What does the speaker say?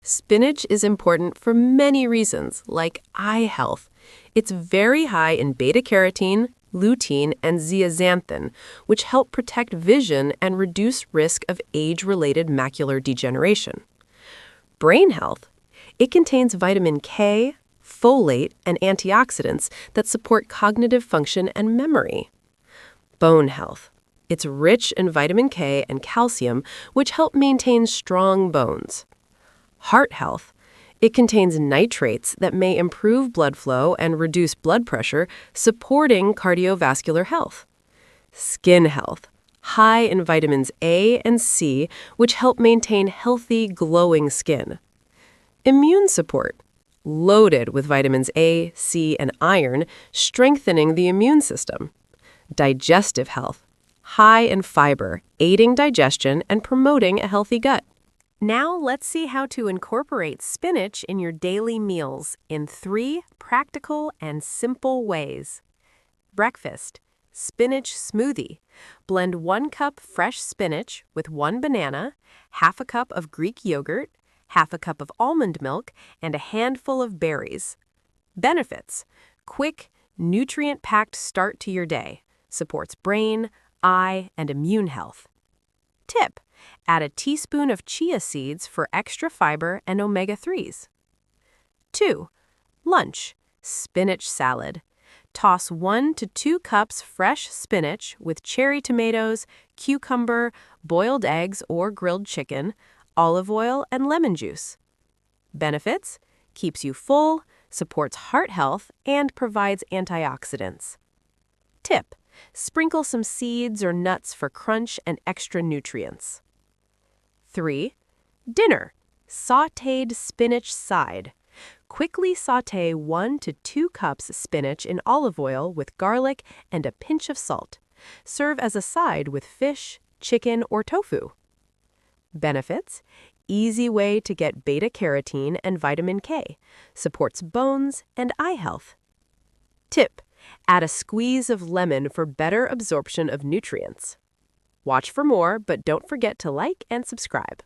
Spinach is important for many reasons, like eye health. It's very high in beta-carotene, lutein, and zeaxanthin, which help protect vision and reduce risk of age-related macular degeneration. Brain health. It contains vitamin K, folate, and antioxidants that support cognitive function and memory. Bone health. It's rich in vitamin K and calcium, which help maintain strong bones. Heart health. It contains nitrates that may improve blood flow and reduce blood pressure, supporting cardiovascular health. Skin health. High in vitamins A and C, which help maintain healthy, glowing skin. Immune support. Loaded with vitamins A, C, and iron, strengthening the immune system. Digestive health. High in fiber, aiding digestion and promoting a healthy gut. Now let's see how to incorporate spinach in your daily meals in 3 practical and simple ways. Breakfast. Spinach smoothie. Blend 1 cup fresh spinach with 1 banana, half a cup of Greek yogurt, half a cup of almond milk, and a handful of berries. Benefits. Quick, nutrient-packed start to your day. Supports brain, eye, and immune health. Tip. Add a teaspoon of chia seeds for extra fiber and omega-3s. 2. Lunch. Spinach salad. Toss 1 to 2 cups fresh spinach with cherry tomatoes, cucumber, boiled eggs or grilled chicken, olive oil, and lemon juice. Benefits: keeps you full, supports heart health, and provides antioxidants. Tip: sprinkle some seeds or nuts for crunch and extra nutrients. 3. Dinner. Sautéed spinach side. Quickly sauté 1 to 2 cups spinach in olive oil with garlic and a pinch of salt. Serve as a side with fish, chicken, or tofu. Benefits: easy way to get beta-carotene and vitamin K. Supports bones and eye health. Tip: add a squeeze of lemon for better absorption of nutrients. Watch for more, but don't forget to like and subscribe.